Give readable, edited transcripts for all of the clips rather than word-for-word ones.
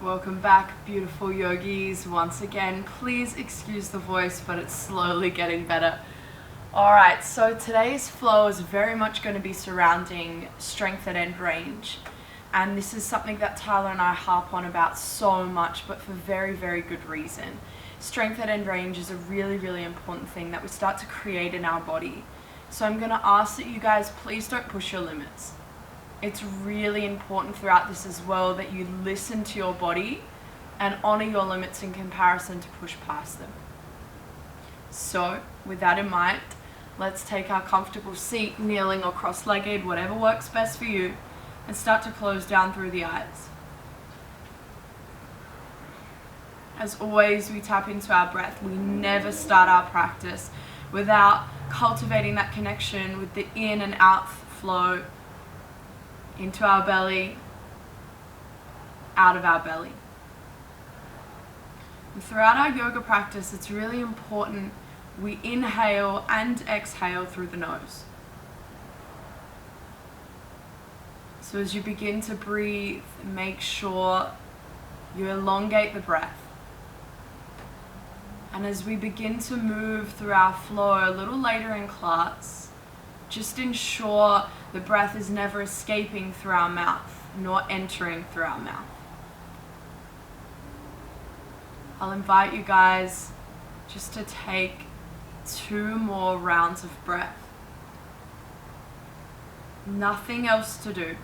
Welcome back, beautiful yogis. Once again, please excuse the voice, but it's slowly getting better. Alright, so today's flow is very much going to be surrounding strength at end range. And this is something that Tyler and I harp on about so much, but for very, very good reason. Strength at end range is a really, really important thing that we start to create in our body. So I'm going to ask that you guys please don't push your limits. It's really important throughout this as well that you listen to your body and honor your limits in comparison to push past them. So, with that in mind, let's take our comfortable seat, kneeling or cross-legged, whatever works best for you, and start to close down through the eyes. As always, we tap into our breath. We never start our practice without cultivating that connection with the in and out flow into our belly, out of our belly. And throughout our yoga practice, it's really important we inhale and exhale through the nose. So as you begin to breathe, make sure you elongate the breath. And as we begin to move through our flow a little later in class, just ensure the breath is never escaping through our mouth, nor entering through our mouth. I'll invite you guys just to take 2 more rounds of breath. Nothing else to do,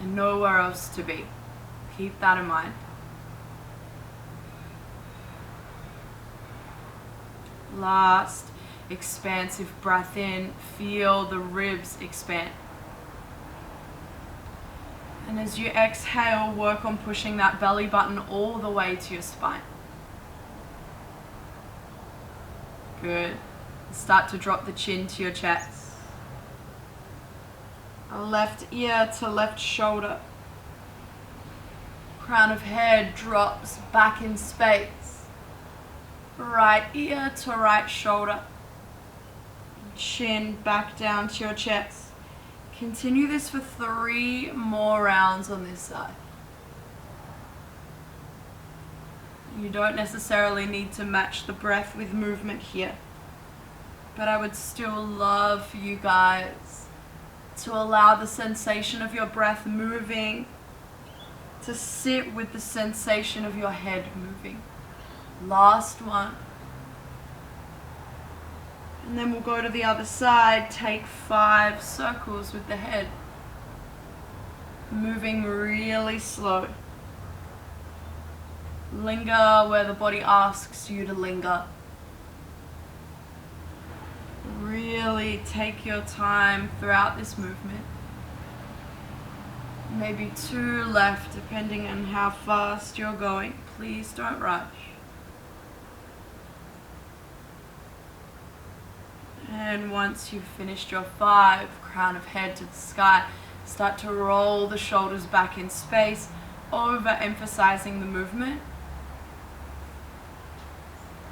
and nowhere else to be. Keep that in mind. Last expansive breath in, feel the ribs expand. And as you exhale, work on pushing that belly button all the way to your spine. Good. Start to drop the chin to your chest. Left ear to left shoulder. Crown of head drops back in space. Right ear to right shoulder. Chin back down to your chest. Continue this for 3 more rounds on this side. You don't necessarily need to match the breath with movement here, but I would still love for you guys to allow the sensation of your breath moving to sit with the sensation of your head moving. Last one. And then we'll go to the other side, take 5 circles with the head. Moving really slow. Linger where the body asks you to linger. Really take your time throughout this movement. Maybe 2 left depending on how fast you're going. Please don't rush. And once you've finished your 5, crown of head to the sky, start to roll the shoulders back in space, overemphasizing the movement.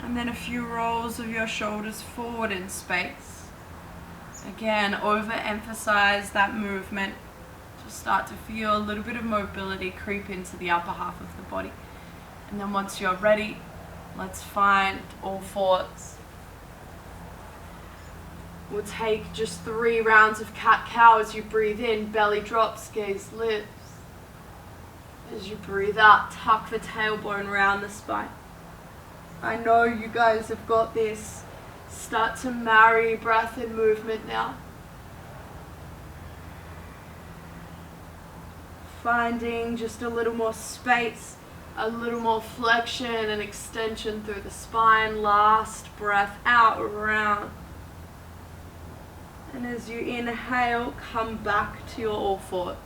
And then a few rolls of your shoulders forward in space. Again, overemphasize that movement. Just start to feel a little bit of mobility creep into the upper half of the body. And then once you're ready, let's find all fours. We'll take just 3 rounds of cat-cow. As you breathe in, belly drops, gaze lifts. As you breathe out, tuck the tailbone around the spine. I know you guys have got this. Start to marry breath and movement now. Finding just a little more space, a little more flexion and extension through the spine. Last breath out, round. And as you inhale, come back to your all fours.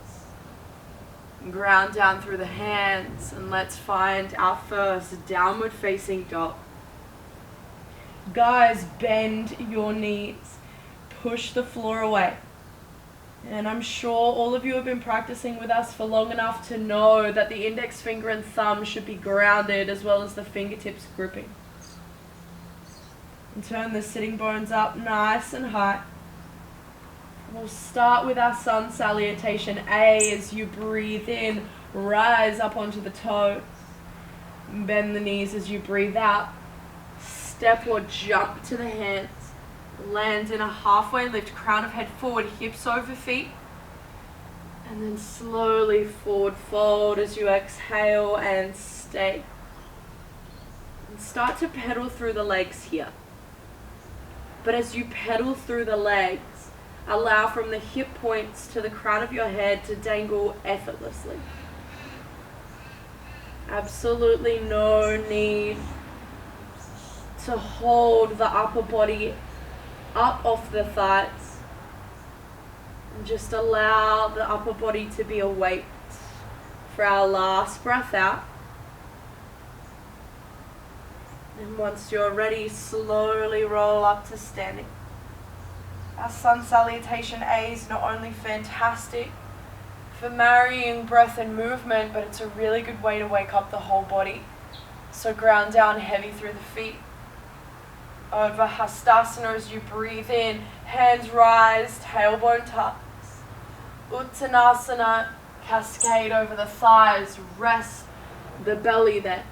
Ground down through the hands, and let's find our first downward facing dog. Guys, bend your knees. Push the floor away. And I'm sure all of you have been practicing with us for long enough to know that the index finger and thumb should be grounded as well as the fingertips gripping. And turn the sitting bones up nice and high. We'll start with our sun salutation A as you breathe in, rise up onto the toes. Bend the knees as you breathe out. Step or jump to the hands. Land in a halfway lift, crown of head forward, hips over feet. And then slowly forward fold as you exhale and stay. And start to pedal through the legs here. But as you pedal through the legs, allow from the hip points to the crown of your head to dangle effortlessly. Absolutely no need to hold the upper body up off the thighs. And just allow the upper body to be awake for our last breath out. And once you're ready, slowly roll up to standing. Our sun salutation A is not only fantastic for marrying breath and movement, but it's a really good way to wake up the whole body. So ground down heavy through the feet. Urdhva Hastasana as you breathe in, hands rise, tailbone tucks. Uttanasana, cascade over the thighs, rest the belly there.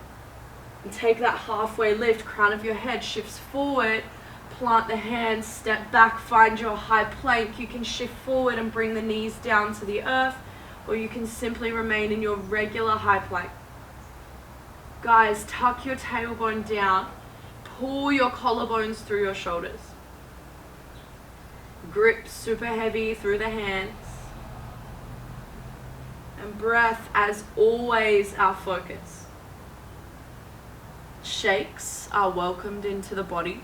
And take that halfway lift, crown of your head shifts forward, plant the hands, step back, find your high plank. You can shift forward and bring the knees down to the earth, or you can simply remain in your regular high plank. Guys, tuck your tailbone down, pull your collarbones through your shoulders. Grip super heavy through the hands. And breath, as always, our focus. Shakes are welcomed into the body.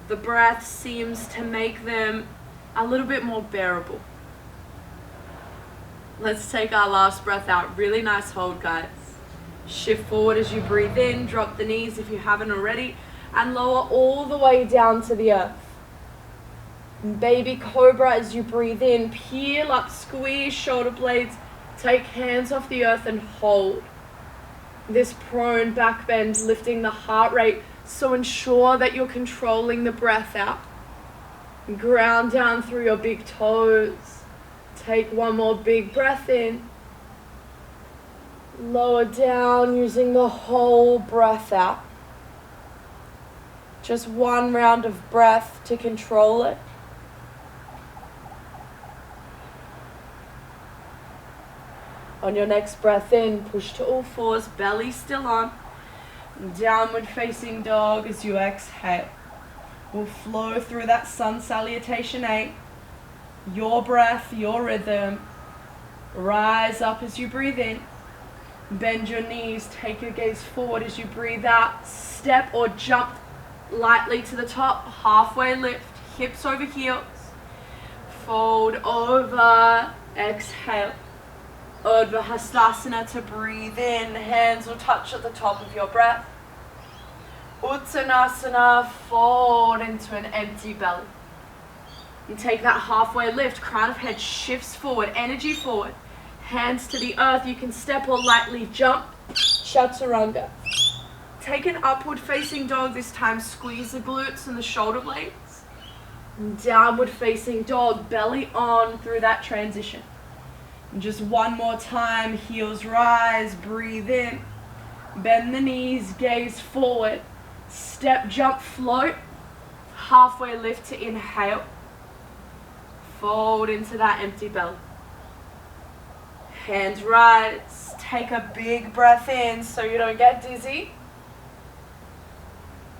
The breath seems to make them a little bit more bearable. Let's take our last breath out. Really nice hold, guys. Shift forward as you breathe in, drop the knees if you haven't already, and lower all the way down to the earth. Baby cobra as you breathe in, peel up, squeeze shoulder blades, take hands off the earth and hold. This prone back bend, lifting the heart rate, so ensure that you're controlling the breath out. Ground down through your big toes. Take one more big breath in. Lower down using the whole breath out. Just one round of breath to control it. On your next breath in, push to all fours, belly still on. Downward facing dog as you exhale. We'll flow through that sun salutation 8. Your breath, your rhythm. Rise up as you breathe in. Bend your knees, take your gaze forward as you breathe out. Step or jump lightly to the top, halfway lift, hips over heels. Fold over, exhale. Urdhva Hastasana to breathe in, hands will touch at the top of your breath. Uttanasana, fold into an empty belly. You take that halfway lift, crown of head shifts forward, energy forward. Hands to the earth, you can step or lightly jump, Chaturanga. Take an upward facing dog this time, squeeze the glutes and the shoulder blades. Downward facing dog, belly on through that transition. And just one more time, heels rise, breathe in. Bend the knees, gaze forward. Step, jump, float. Halfway lift to inhale. Fold into that empty belly. Hands rise. Take a big breath in so you don't get dizzy.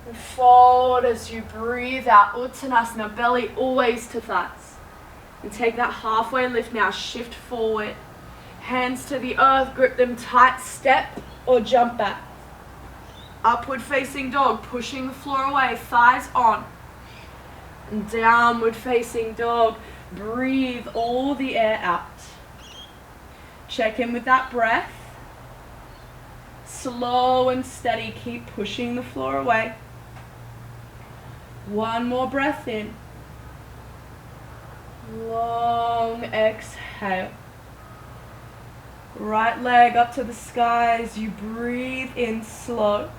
And fold as you breathe out. Uttanasana, belly always to thighs. And take that halfway lift now, shift forward. Hands to the earth, grip them tight, step or jump back. Upward facing dog, pushing the floor away, thighs on. And downward facing dog, breathe all the air out. Check in with that breath. Slow and steady, keep pushing the floor away. One more breath in. Long exhale. Right leg up to the sky as you breathe in slow.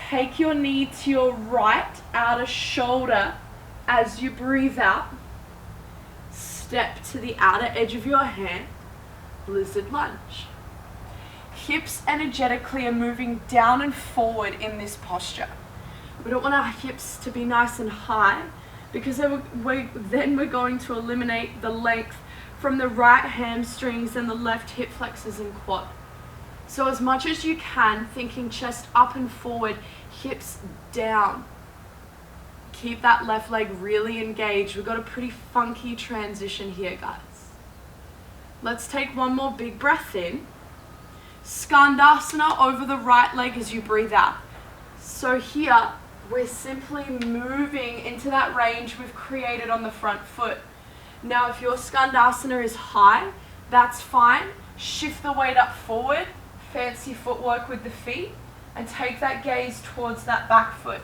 Take your knee to your right outer shoulder As you breathe out, step to the outer edge of your hand, lizard lunge. Hips energetically are moving down and forward in this posture. We don't want our hips to be nice and high because then we're going to eliminate the length from the right hamstrings and the left hip flexors and quad. So as much as you can, thinking chest up and forward, hips down. Keep that left leg really engaged. We've got a pretty funky transition here, guys. Let's take one more big breath in. Skandasana over the right leg as you breathe out. So here, we're simply moving into that range we've created on the front foot. Now, if your Skandasana is high, that's fine. Shift the weight up forward, fancy footwork with the feet, and take that gaze towards that back foot.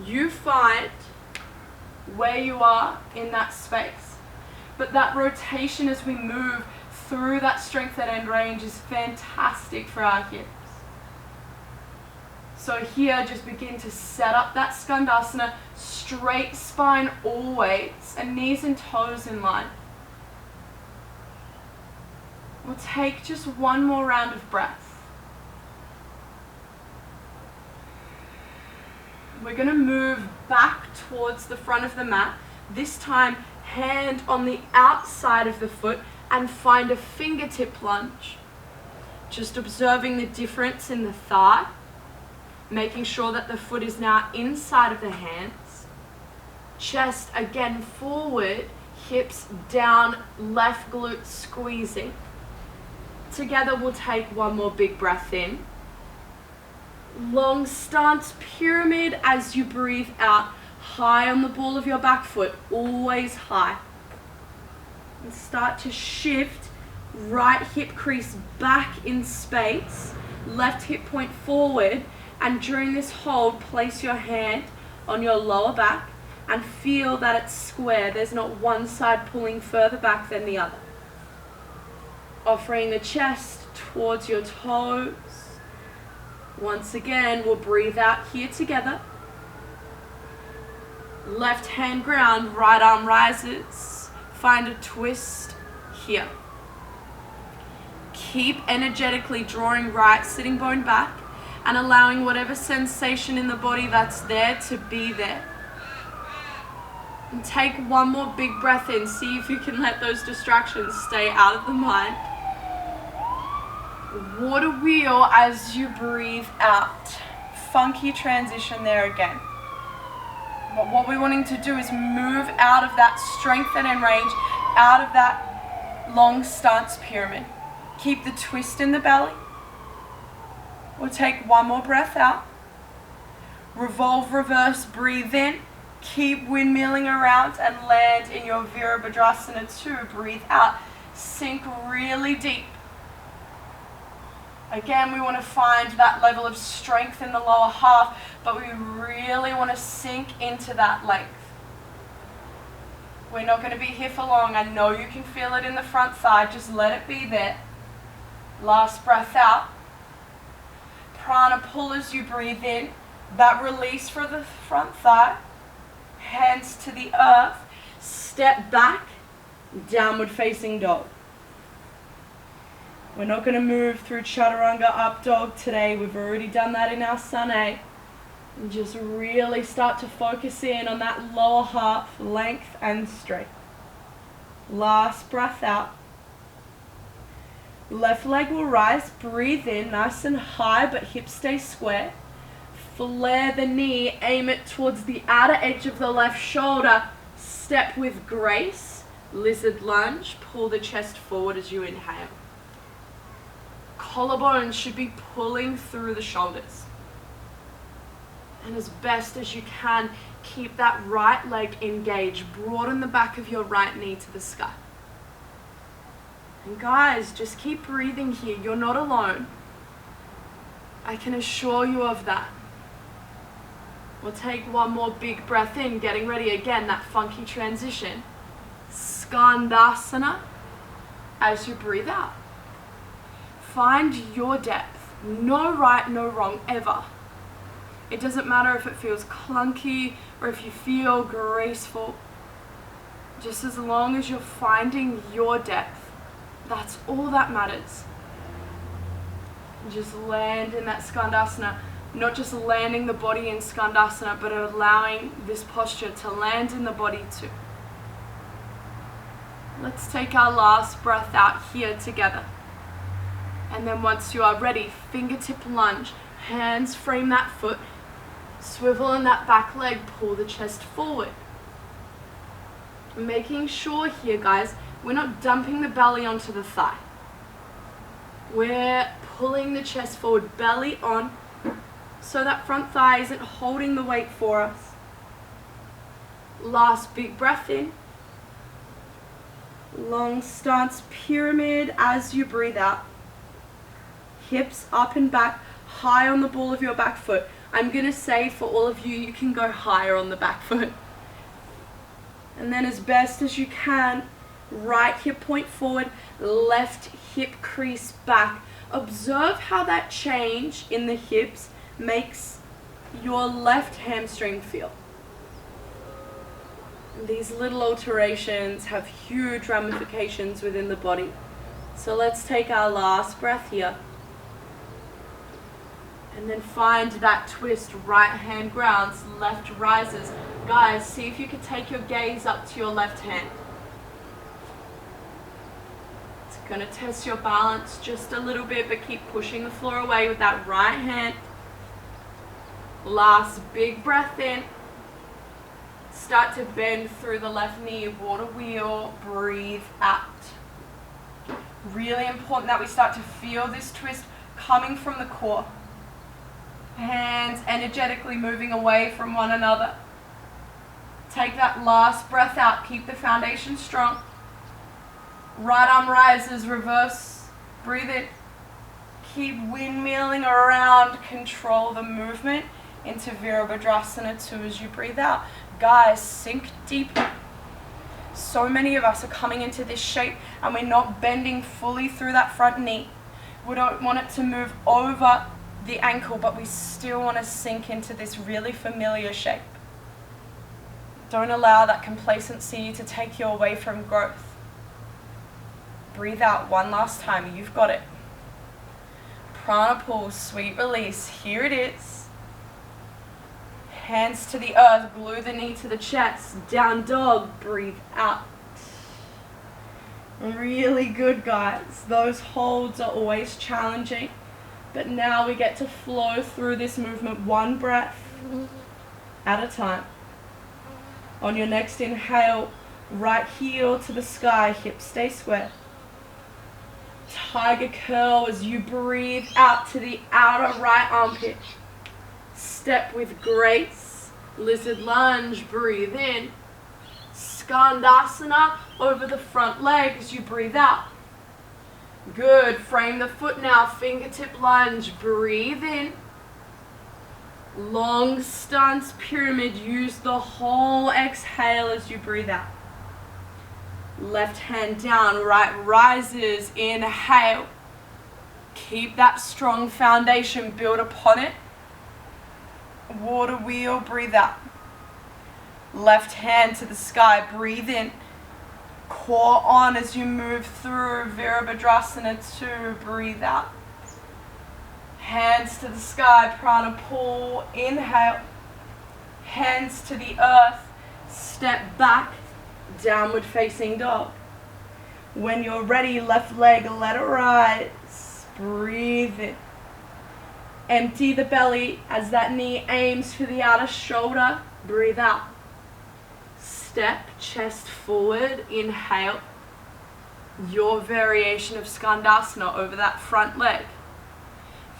You find where you are in that space. But that rotation as we move through that strength at end range is fantastic for our hips. So here, just begin to set up that Skandasana, straight spine always, and knees and toes in line. We'll take just one more round of breath. We're going to move back towards the front of the mat, this time hand on the outside of the foot, and find a fingertip lunge. Just observing the difference in the thigh, making sure that the foot is now inside of the hands. Chest again forward, hips down, left glute squeezing. Together we'll take one more big breath in. Long stance pyramid as you breathe out, high on the ball of your back foot, always high. And start to shift, right hip crease back in space, left hip point forward, and during this hold, place your hand on your lower back and feel that it's square. There's not one side pulling further back than the other. Offering the chest towards your toes. Once again, we'll breathe out here together. Left hand ground, right arm rises. Find a twist here. Keep energetically drawing right sitting bone back and allowing whatever sensation in the body that's there to be there. And take one more big breath in. See if you can let those distractions stay out of the mind. Water wheel as you breathe out. Funky transition there again. But what we're wanting to do is move out of that strength and end range, out of that long stance pyramid. Keep the twist in the belly. We'll take one more breath out. Revolve, reverse, breathe in. Keep windmilling around and land in your Virabhadrasana 2. Breathe out. Sink really deep. Again, we want to find that level of strength in the lower half, but we really want to sink into that length. We're not going to be here for long. I know you can feel it in the front thigh. Just let it be there. Last breath out. Prana pull as you breathe in. That release for the front thigh. Hands to the earth. Step back. Downward facing dog. We're not going to move through Chaturanga up dog today. We've already done that in our Sun A. And just really start to focus in on that lower half, length and strength. Last breath out. Left leg will rise. Breathe in, nice and high, but hips stay square. Flare the knee, aim it towards the outer edge of the left shoulder. Step with grace. Lizard lunge. Pull the chest forward as you inhale. Collarbones should be pulling through the shoulders. And as best as you can, keep that right leg engaged. Broaden the back of your right knee to the sky. And guys, just keep breathing here. You're not alone. I can assure you of that. We'll take one more big breath in, getting ready again, that funky transition. Skandasana as you breathe out. Find your depth. No right, no wrong, ever. It doesn't matter if it feels clunky or if you feel graceful. Just as long as you're finding your depth, that's all that matters. Just land in that Skandasana. Not just landing the body in Skandasana, but allowing this posture to land in the body too. Let's take our last breath out here together. And then once you are ready, fingertip lunge, hands frame that foot, swivel in that back leg, pull the chest forward. Making sure here, guys, we're not dumping the belly onto the thigh. We're pulling the chest forward, belly on, so that front thigh isn't holding the weight for us. Last big breath in. Long stance pyramid as you breathe out. Hips up and back, high on the ball of your back foot. I'm going to say for all of you, you can go higher on the back foot. And then as best as you can, right hip point forward, left hip crease back. Observe how that change in the hips makes your left hamstring feel. These little alterations have huge ramifications within the body. So let's take our last breath here. And then find that twist, right hand grounds, left rises. Guys, see if you can take your gaze up to your left hand. It's going to test your balance just a little bit, but keep pushing the floor away with that right hand. Last big breath in. Start to bend through the left knee, water wheel, breathe out. Really important that we start to feel this twist coming from the core. Hands energetically moving away from one another. Take that last breath out. Keep the foundation strong. Right arm rises, reverse. Breathe in. Keep windmilling around. Control the movement into Virabhadrasana 2 as you breathe out. Guys, sink deeper. So many of us are coming into this shape and we're not bending fully through that front knee. We don't want it to move over the ankle, but we still want to sink into this really familiar shape. Don't allow that complacency to take you away from growth. Breathe out one last time. You've got it. Prana pulse, sweet release. Here it is. Hands to the earth. Glue the knee to the chest. Down dog. Breathe out. Really good, guys. Those holds are always challenging. But now we get to flow through this movement one breath at a time. On your next inhale, right heel to the sky, hips stay square. Tiger curl as you breathe out to the outer right armpit. Step with grace. Lizard lunge, breathe in. Skandasana over the front leg as you breathe out. Good. Frame the foot now. Fingertip lunge. Breathe in. Long stance pyramid. Use the whole exhale as you breathe out. Left hand down. Right rises. Inhale. Keep that strong foundation. Build upon it. Water wheel. Breathe out. Left hand to the sky. Breathe in. Core on as you move through Virabhadrasana 2. Breathe out. Hands to the sky. Prana pull. Inhale. Hands to the earth. Step back. Downward facing dog. When you're ready, left leg, let it rise. Breathe in. Empty the belly as that knee aims for the outer shoulder. Breathe out. Step, chest forward, inhale. Your variation of Skandasana over that front leg.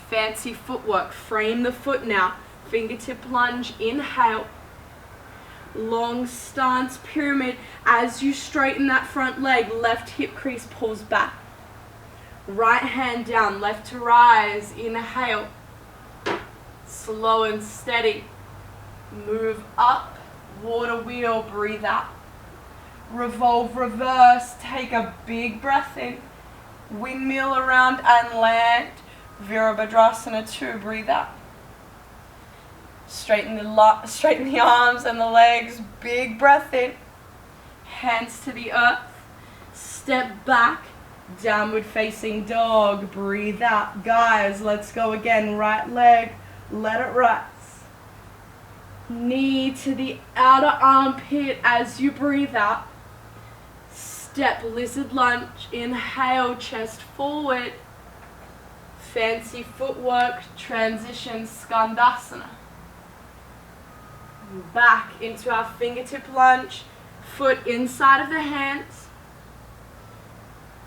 Fancy footwork, frame the foot now. Fingertip lunge, inhale. Long stance pyramid. As you straighten that front leg, left hip crease pulls back. Right hand down, left to rise, inhale. Slow and steady. Move up. Water wheel, breathe out. Revolve, reverse, take a big breath in. Windmill around and land. Virabhadrasana 2, breathe out. Straighten the arms and the legs. Big breath in. Hands to the earth. Step back. Downward facing dog. Breathe out. Guys, let's go again. Right leg. Let it rise. Knee to the outer armpit as you breathe out. Step lizard lunge. Inhale, chest forward. Fancy footwork. Transition skandasana. Back into our fingertip lunge. Foot inside of the hands.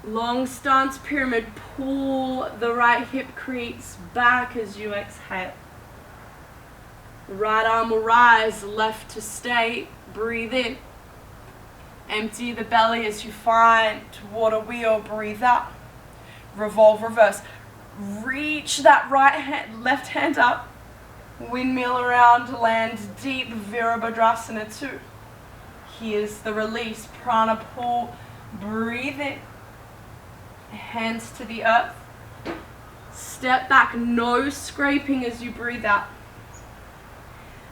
Long stance pyramid. Pull the right hip crease back as you exhale. Right arm will rise, left to stay. Breathe in. Empty the belly as you find water wheel. Breathe out. Revolve reverse. Reach that left hand up. Windmill around, land deep. Virabhadrasana 2. Here's the release. Prana pull. Breathe in. Hands to the earth. Step back. No scraping as you breathe out.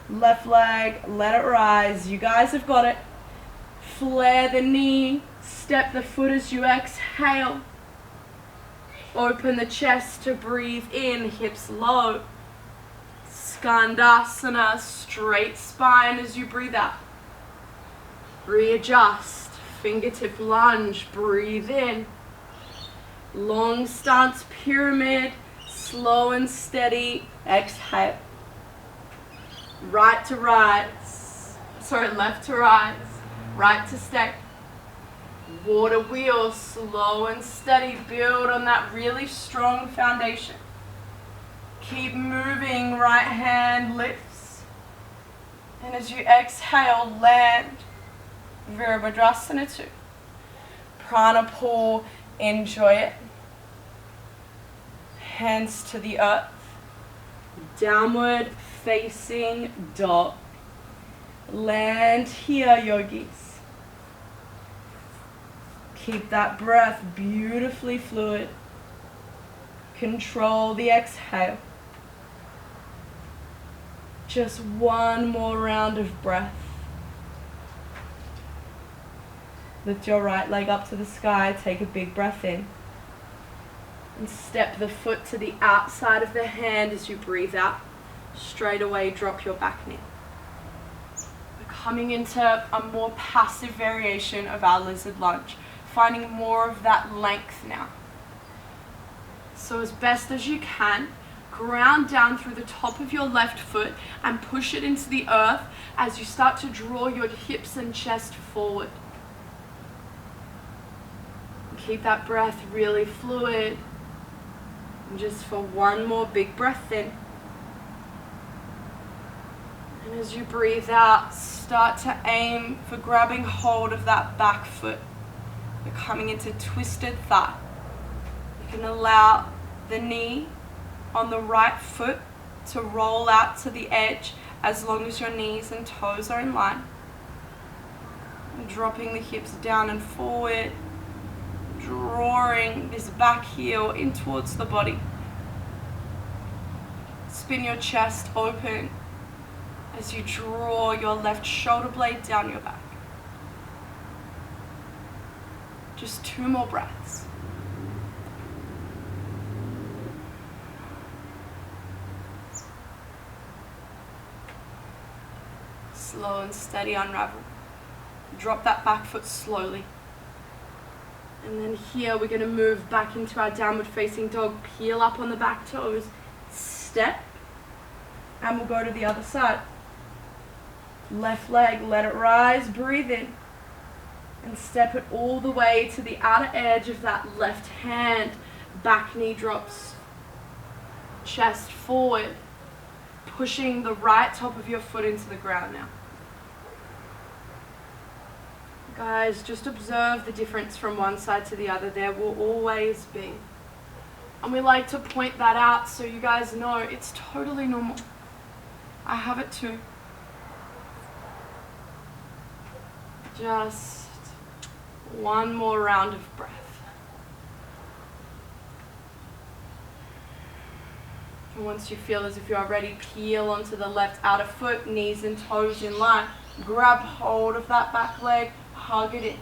Left leg. Let it rise. You guys have got it. Flare the knee. Step the foot as you exhale. Open the chest to breathe in. Hips low. Skandasana. Straight spine as you breathe out. Readjust. Fingertip lunge. Breathe in. Long stance pyramid. Slow and steady. Exhale. Right to rise. Left to rise. Right to stay. Water wheel. Slow and steady. Build on that really strong foundation. Keep moving. Right hand lifts. And as you exhale, land. Virabhadrasana 2. Prana pull. Enjoy it. Hands to the earth. Downward facing dog. Land here, yogis. Keep that breath beautifully fluid. Control the exhale. Just one more round of breath. Lift your right leg up to the sky. Take a big breath in. And step the foot to the outside of the hand as you breathe out. Straight away, drop your back knee. We're coming into a more passive variation of our lizard lunge, finding more of that length now. So as best as you can, ground down through the top of your left foot and push it into the earth as you start to draw your hips and chest forward. Keep that breath really fluid. And just for one more big breath in. And as you breathe out, start to aim for grabbing hold of that back foot. You're coming into twisted thigh. You can allow the knee on the right foot to roll out to the edge as long as your knees and toes are in line. And dropping the hips down and forward. Drawing this back heel in towards the body. Spin your chest open as you draw your left shoulder blade down your back. Just 2 more breaths. Slow and steady unravel. Drop that back foot slowly. And then here we're going to move back into our downward facing dog. Peel up on the back toes. Step. And we'll go to the other side. Left leg, let it rise. Breathe in. And step it all the way to the outer edge of that left hand. Back knee drops. Chest forward. Pushing the right top of your foot into the ground now. Guys, just observe the difference from one side to the other. There will always be. And we like to point that out so you guys know it's totally normal. I have it too. Just one more round of breath. And once you feel as if you are ready, peel onto the left outer foot, knees and toes in line. Grab hold of that back leg, hug it in.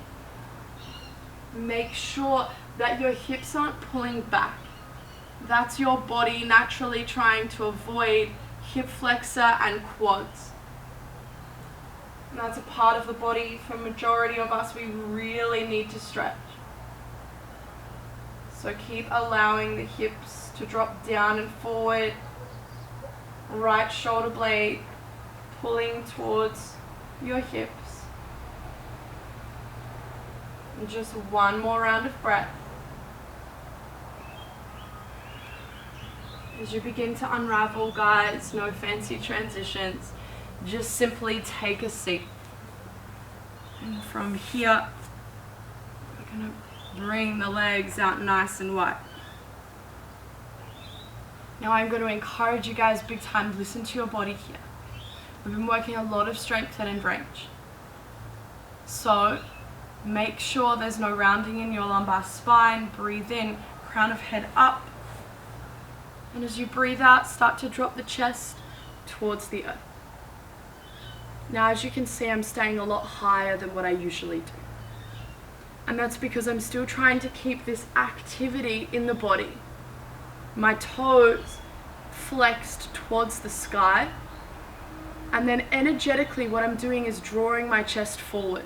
Make sure that your hips aren't pulling back. That's your body naturally trying to avoid hip flexor and quads. And that's a part of the body for majority of us we really need to stretch. So keep allowing the hips to drop down and forward. Right shoulder blade pulling towards your hips. And just one more round of breath. As you begin to unravel, guys, no fancy transitions. Just simply take a seat. And from here, we're going to bring the legs out nice and wide. Now I'm going to encourage you guys big time, listen to your body here. We've been working a lot of strength and range. So make sure there's no rounding in your lumbar spine. Breathe in, crown of head up. And as you breathe out, start to drop the chest towards the earth. Now, as you can see, I'm staying a lot higher than what I usually do. And that's because I'm still trying to keep this activity in the body. My toes flexed towards the sky. And then energetically, what I'm doing is drawing my chest forward.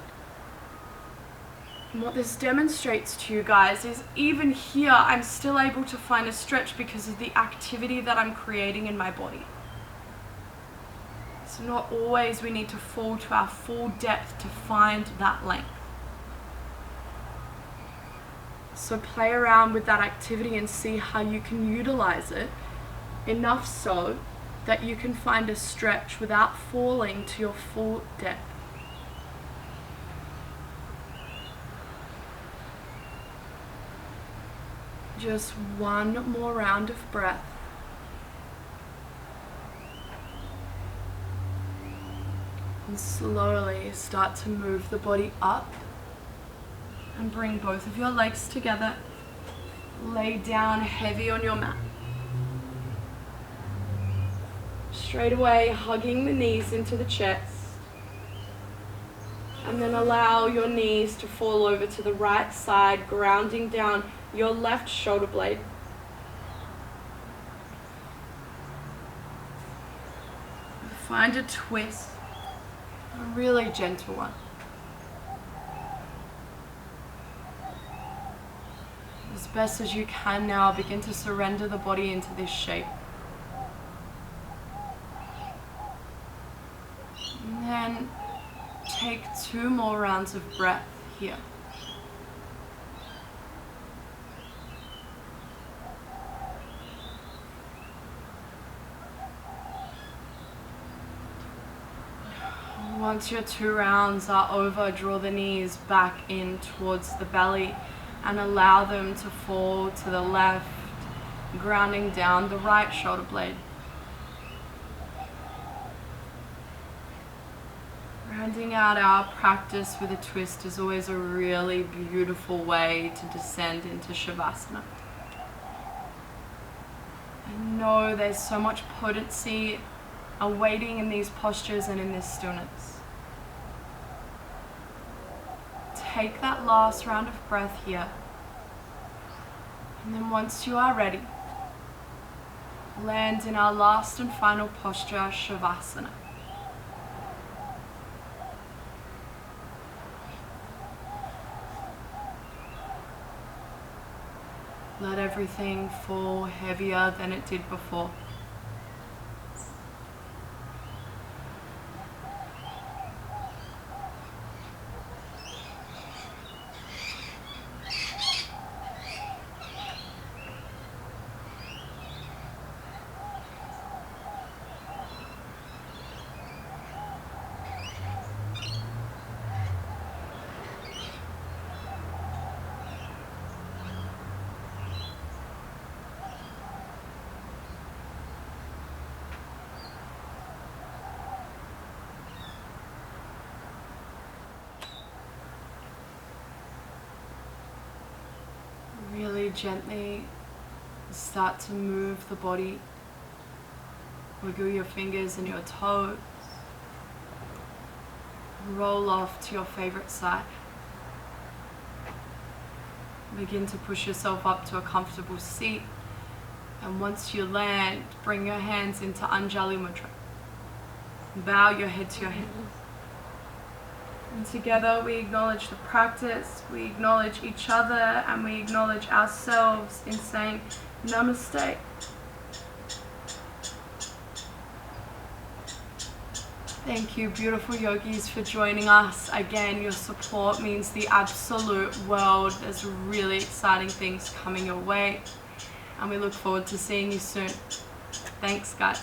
And what this demonstrates to you guys is even here, I'm still able to find a stretch because of the activity that I'm creating in my body. So not always we need to fall to our full depth to find that length. So play around with that activity and see how you can utilize it enough so that you can find a stretch without falling to your full depth. Just one more round of breath. And slowly start to move the body up and bring both of your legs together. Lay down heavy on your mat. Straight away, hugging the knees into the chest. And then allow your knees to fall over to the right side, grounding down your left shoulder blade. Find a twist, a really gentle one. As best as you can now, begin to surrender the body into this shape. And then take 2 more rounds of breath here. Once your 2 rounds are over, draw the knees back in towards the belly and allow them to fall to the left, grounding down the right shoulder blade. Rounding out our practice with a twist is always a really beautiful way to descend into Shavasana. I know there's so much potency awaiting in these postures and in this stillness. Take that last round of breath here. And then once you are ready, land in our last and final posture, Shavasana. Let everything fall heavier than it did before. Really gently start to move the body Wiggle your fingers and your toes. Roll off to your favorite side. Begin to push yourself up to a comfortable seat. And once you land, bring your hands into Anjali Mudra. Bow your head to your hands. And together we acknowledge the practice, we acknowledge each other, and we acknowledge ourselves in saying Namaste. Thank you, beautiful yogis, for joining us. Again, your support means the absolute world. There's really exciting things coming your way, and we look forward to seeing you soon. Thanks, guys.